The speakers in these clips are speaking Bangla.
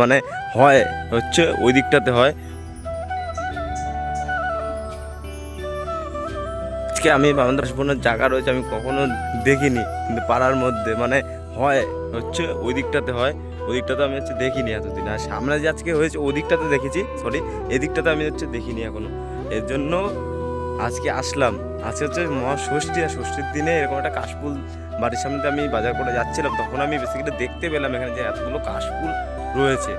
মানে হয় হচ্ছে ওই দিকটাতে হয়। আজকে আমি আমাদের বোনের জায়গা রয়েছে আমি কখনো দেখিনি, কিন্তু পাড়ার মধ্যে মানে হয় হচ্ছে ওই দিকটাতে হয়, ওই দিকটাতে আমি হচ্ছে দেখিনি এতদিন। আর সামনে যে আজকে হয়েছে ওই দিকটাতে দেখেছি, সরি এদিকটাতে আমি হচ্ছে দেখিনি এখনো। এর জন্য আজকে আসলাম। আজকে হচ্ছে মহাষষ্ঠী, আর ষষ্ঠীর দিনে এরকম একটা কাশফুল বাড়ির সামনে আমি বাজার করে যাচ্ছিলাম, তখন আমি বেসিক্যালি দেখতে পেলাম এখানে যে এতগুলো কাশফুল রয়েছে,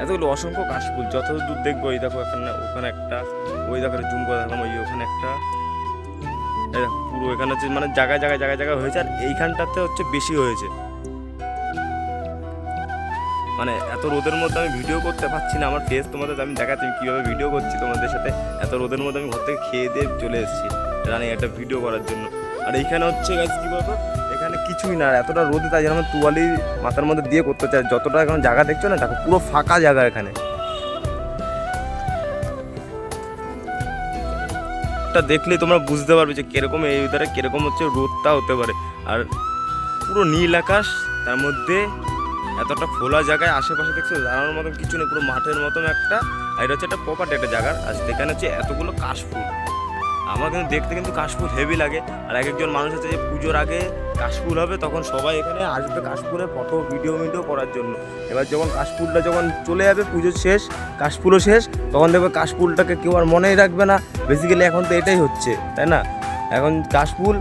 এতগুলো অসংখ্য কাশফুল। যত দূর দেখবো ওই দেখো এখানে, ওখানে একটা, ওই দেখো জুম করে দেখলাম ওই ওখানে একটা, পুরো এখানে হচ্ছে মানে জায়গায় জায়গায় জায়গায় জায়গায় হয়েছে। আর এইখানটাতে হচ্ছে বেশি হয়েছে, মানে এত রোদের মধ্যে আমি ভিডিও করতে পারছি না। আমার ফেস তোমাদের আমি দেখাচ্ছি কীভাবে ভিডিও করছি তোমাদের সাথে। এত রোদের মধ্যে আমি ঘর থেকে খেয়ে দিয়ে চলে এসেছি রানিং একটা ভিডিও করার জন্য। আর এইখানে হচ্ছে গাছ কী বলতো, এখানে কিছুই না, এতটা রোদে তাই জন্য আমি তুয়ালি মাথার মধ্যে দিয়ে করতে চাই। যতটা এখন জায়গা দেখছো না, দেখো পুরো ফাঁকা জায়গা এখানে। দেখলেই তোমরা বুঝতে পারবে যে কিরকম এই ওয়েদারে কিরকম হচ্ছে রোদটা হতে পারে। আর পুরো নীল আকাশ, তার মধ্যে এতটা খোলা জায়গায় আশেপাশে দেখছো দাঁড়ানোর মতন কিছু নেই, পুরো মাঠের মতন একটা। আর এটা হচ্ছে একটা প্রপার্টি একটা জায়গার। আর এখানে হচ্ছে এতগুলো কাশফুল, আমার কিন্তু দেখতে কিন্তু কাশফুল হেভি লাগে। আর এক একজন মানুষ আছে যে পুজোর আগে কাশফুল হবে তখন সবাই এখানে আসবে কাশফুলের ফটো ভিডিও করার জন্য। এবার যখন কাশফুলটা যখন চলে যাবে, পুজো শেষ, কাশফুলও শেষ, তখন দেখবে কাশফুলটাকে কেউ আর মনেই রাখবে না। বেসিক্যালি এখন তো এটাই হচ্ছে, তাই না? এখন কাশফুল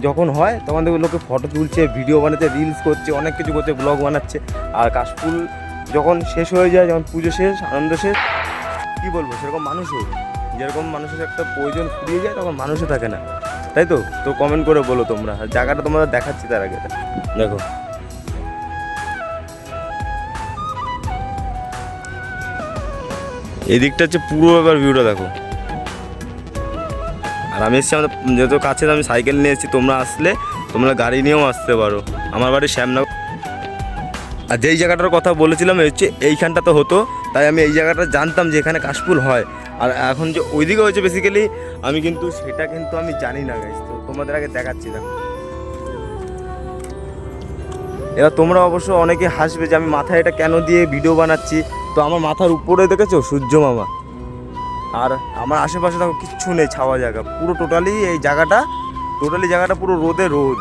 যখন হয় তখন দেখবে লোকে ফটো তুলছে, ভিডিও বানাচ্ছে, রিলস করছে, অনেক কিছু করছে, ব্লগ বানাচ্ছে। আর কাশফুল যখন শেষ হয়ে যায়, যখন পুজো শেষ, আনন্দ শেষ, কী বলবো, সেরকম মানুষও, যেরকম মানুষের একটা প্রয়োজন ফুরিয়ে যায় তখন মানুষও থাকে না, তাই তো? তো কমেন্ট করে বলো তোমরা। জায়গাটা তোমরা দেখাচ্ছি তার আগে দেখো, এই দিকটা হচ্ছে পুরো এবার ভিউটা দেখো। আর আমি এসেছি আমাদের যেহেতু কাছে, আমি সাইকেল নিয়ে এসেছি, তোমরা আসলে তোমরা গাড়ি নিয়েও আসতে পারো। আমার বাড়ি শ্যামনগর। আর যেই জায়গাটার কথা বলেছিলাম হচ্ছে এইখানটাতে হতো, তাই আমি এই জায়গাটা জানতাম যে এখানে কাশফুল হয়। আর এখন যে ওইদিকে হয়েছে বেসিক্যালি আমি কিন্তু সেটা কিন্তু আমি জানি না গাইস, তো তোমাদের আগে দেখাচ্ছি দেখো। এবার তোমরা অবশ্য অনেকে হাসবে যে আমি মাথায় এটা কেন দিয়ে ভিডিও বানাচ্ছি। তো আমার মাথার উপরে দেখেছো সূর্য মামা, আর আমার আশেপাশে দেখো কিচ্ছু নেই, ছাওয়া জায়গা পুরো। টোটালি এই জায়গাটা, জায়গাটা পুরো রোদে রোদ,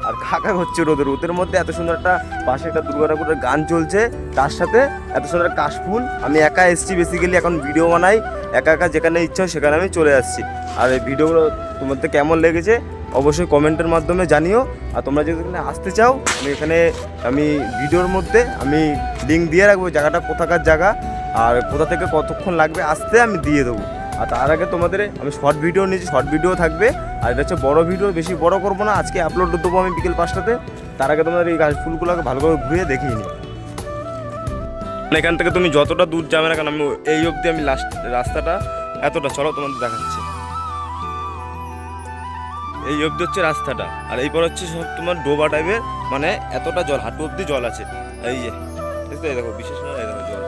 আর খাকা হচ্ছে রোদের মধ্যে। এত সুন্দর একটা পাশে একটা দুর্গা ঠাকুরের গান চলছে, তার সাথে এত সুন্দর কাশফুল। আমি একা এসেছি বেসিক্যালি, এখন ভিডিও বানাই একা একা, যেখানে ইচ্ছা হয় সেখানে আমি চলে আসছি। আর এই ভিডিওগুলো তোমাদের কেমন লেগেছে অবশ্যই কমেন্টের মাধ্যমে জানিও। আর তোমরা যদি এখানে আসতে চাও, আমি ভিডিওর মধ্যে আমি লিঙ্ক দিয়ে রাখবো জায়গাটা কোথাকার জায়গা, আর কোথা থেকে কতক্ষণ লাগবে আসতে আমি দিয়ে দেবো। আর তার আগে তোমাদের আমি শর্ট ভিডিও নিয়েছি, শর্ট ভিডিও থাকবে। আর এটা হচ্ছে বড় ভিডিও, বেশি বড় করবো না, আজকে আপলোড দেবো আমি বিকেল 5টাতে। তার আগে তোমাদের এই গাছ ফুলগুলোকে ভালো করে ঘুরিয়ে দেখিয়ে নিই। এখান থেকে তুমি যতটা দূর যাবে না কেন, আমি এই অবধি আমি লাস্ট রাস্তাটা এতটা, চলো তোমাদের দেখাচ্ছি। এই অবধি হচ্ছে রাস্তাটা, আর এই পর হচ্ছে সব তোমার ডোবা টাইপের, মানে এতটা জল, হাঁটু অবধি জল আছে। এই যে এই দেখো, বিশেষ না, এই দেখো জল,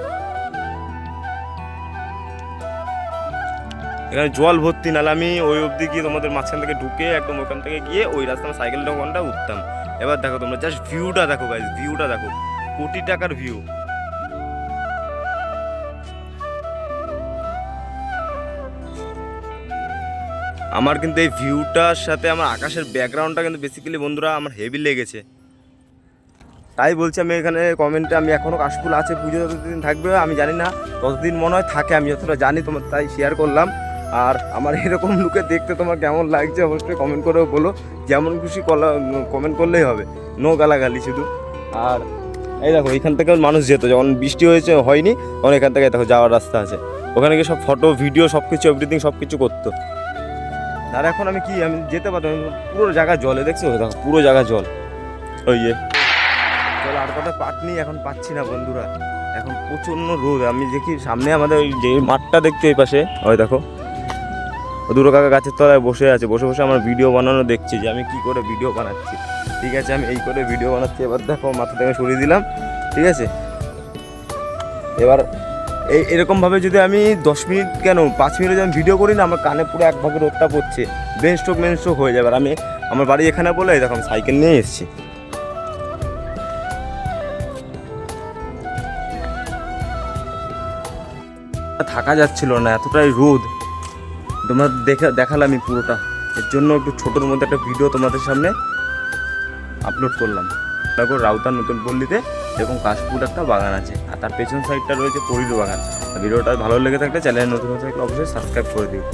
এখানে জল ভর্তি। নাহলে আমি ওই অবধি গিয়ে তোমাদের মাঝখান থেকে ঢুকে একদম ওখান থেকে গিয়ে ওই রাস্তা সাইকেলটা ওখানটা উঠতাম। এবার দেখো তোমরা জাস্ট ভিউটা দেখো গাইস, ভিউটা দেখো, কোটি টাকার ভিউ। আমার কিন্তু এই ভিউটার সাথে আমার আকাশের ব্যাকগ্রাউন্ডটা কিন্তু বেসিক্যালি বন্ধুরা আমার হেভি লেগেছে। তাই বলছি আমি এখানে কমেন্টে, আমি এখনও কাশফুল আছে, পুজো যতদিন থাকবে আমি জানি না, ততদিন মনে হয় থাকে, আমি যতটা জানি তোমার তাই শেয়ার করলাম। আর আমার এরকম লুকে দেখতে তোমার কেমন লাগছে অবশ্যই কমেন্ট করেও বলো, যেমন খুশি কমেন্ট করলেই হবে, নো গালাগালি শুধু। আর এই দেখো এইখান থেকে মানুষ যেত, যখন বৃষ্টি হয়নি তখন এখান থেকে দেখো যাওয়ার রাস্তা আছে, ওখানে গিয়ে সব ফটো ভিডিও সব কিছু এভরিথিং সব কিছু করতো। আর এখন আমি যেতে পারতাম, পুরো জায়গা জলে, দেখছো দেখো পুরো জায়গা জল। ওই যে চলো, আর কটা পাট নিই, এখন পাচ্ছি না বন্ধুরা, এখন প্রচণ্ড রোদ। আমি দেখি সামনে আমাদের ওই যে মাঠটা দেখছি এই পাশে, ওই দেখো দুটো কাকা গাছের তলায় বসে আছে, বসে বসে আমার ভিডিও বানানো দেখছি যে আমি কি করে ভিডিও বানাচ্ছি। ঠিক আছে, আমি এই করে ভিডিও বানাচ্ছি। এবার দেখো মাথা থেকে সরিয়ে দিলাম, ঠিক আছে। এবার এরকমভাবে যদি আমি 10 মিনিট কেন 5 মিনিট যদি আমি ভিডিও করি না, আমার কানে পুরো একভাবে রোদটা পড়ছে, ব্রেন স্ট্রোক হয়ে যাবে। আর আমি আমার বাড়ি এখানে বলে দেখো আমি সাইকেল নিয়ে এসেছি। থাকা যাচ্ছিল না, এতটাই রোদ। তোমরা দেখালামই পুরোটা, এর জন্য একটু ছোটোর মধ্যে একটা ভিডিও তোমাদের সামনে আপলোড করলাম। দেখো রাউতার নতুন পল্লীতে এরকম কাশফুল একটা বাগান আছে, আর তার পেছন সাইডটা রয়েছে পরির বাগান। ভিডিওটা ভালো লেগে থাকলে চ্যানেলে নতুন হয়ে থাকলে অবশ্যই সাবস্ক্রাইব করে দিও।